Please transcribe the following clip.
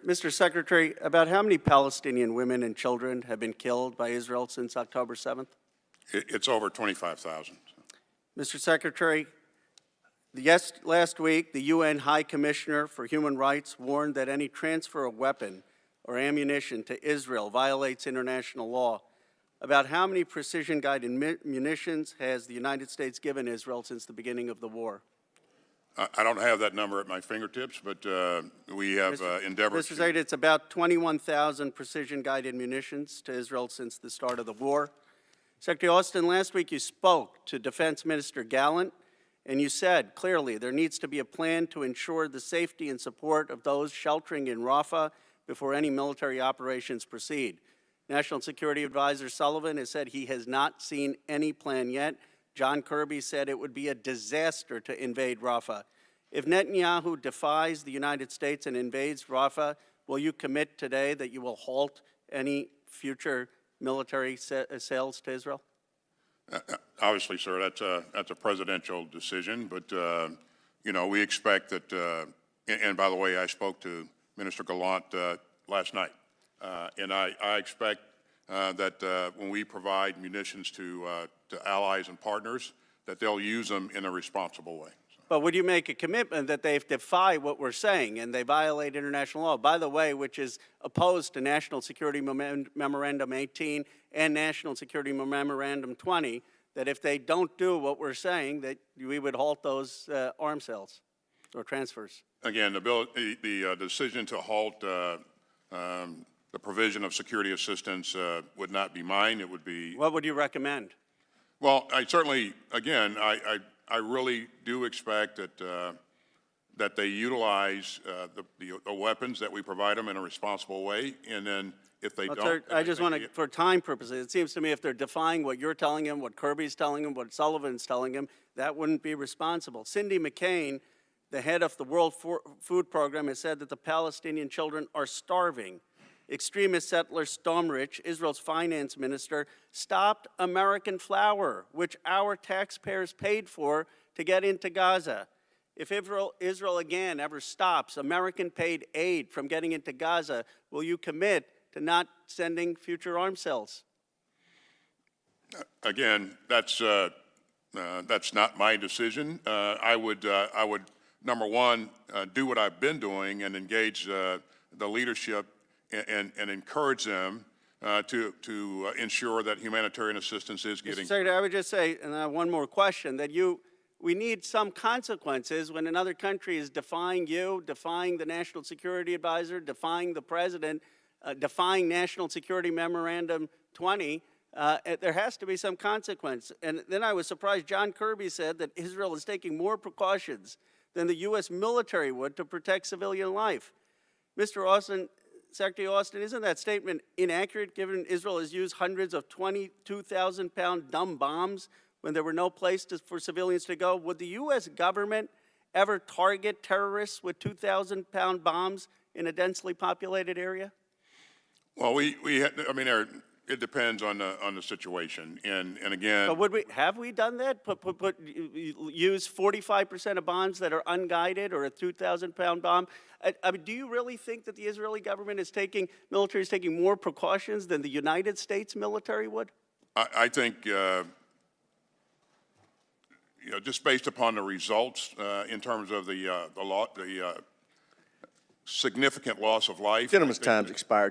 Mr. Secretary, about how many Palestinian women and children have been killed by Israel since October 7th? It's over 25,000. Mr. Secretary, last week, the UN High Commissioner for Human Rights warned that any transfer of weapon or ammunition to Israel violates international law. About how many precision-guided munitions has the United States given Israel since the beginning of the war? I don't have that number at my fingertips, but we have endeavored Mr. Secretary, it's about 21,000 precision-guided munitions to Israel since the start of the war. Secretary Austin, last week you spoke to Defense Minister Gallant, and you said clearly there needs to be a plan to ensure the safety and support of those sheltering in Rafah before any military operations proceed. National Security Advisor Sullivan has said he has not seen any plan yet. John Kirby said it would be a disaster to invade Rafah. If Netanyahu defies the United States and invades Rafah, will you commit today that you will halt any future military sales to Israel? Obviously, sir, that's a presidential decision, but you know, we expect that. And by the way, I spoke to Minister Gallant last night, and I expect that when we provide munitions to allies and partners, that they'll use them in a responsible way. But would you make a commitment that they defy what we're saying and they violate international law, by the way, which is opposed to National Security Memorandum 18 and National Security Memorandum 20, that if they don't do what we're saying, that we would halt those arms sales or transfers? Again, the decision to halt the provision of security assistance would not be mine. It would be. What would you recommend? Well, I certainly, again, I really do expect that that they utilize the weapons that we provide them in a responsible way, and then if they don't, I just want to, for time purposes, it seems to me if they're defying what you're telling them, what Kirby's telling them, what Sullivan's telling them, that wouldn't be responsible. Cindy McCain, the head of the World Food Program, has said that the Palestinian children are starving. Extremist settler Stomrich, Israel's finance minister, stopped American flour, which our taxpayers paid for to get into Gaza. If Israel again ever stops American-paid aid from getting into Gaza, will you commit to not sending future arms sales? Again, that's not my decision. I would, number one, do what I've been doing and engage the leadership and encourage them to ensure that humanitarian assistance is getting. Mr. Secretary, I would just say, and I have one more question, that we need some consequences when another country is defying you, defying the National Security Advisor, defying the President, defying National Security Memorandum 20. There has to be some consequence. And then I was surprised John Kirby said that Israel is taking more precautions than the U.S. military would to protect civilian life. Mr. Austin, Secretary Austin, isn't that statement inaccurate given Israel has used hundreds of 22,000-pound dumb bombs when there were no places for civilians to go? Would the U.S. government ever target terrorists with 2,000-pound bombs in a densely populated area? Well, I mean, it depends on the situation, and again. But have we done that? Use 45% of bombs that are unguided, or a 2,000-pound bomb? I mean, do you really think that the Israeli government military is taking more precautions than the United States military would? I think, you know, just based upon the results in terms of the significant loss of life. Gentleman's time's expired.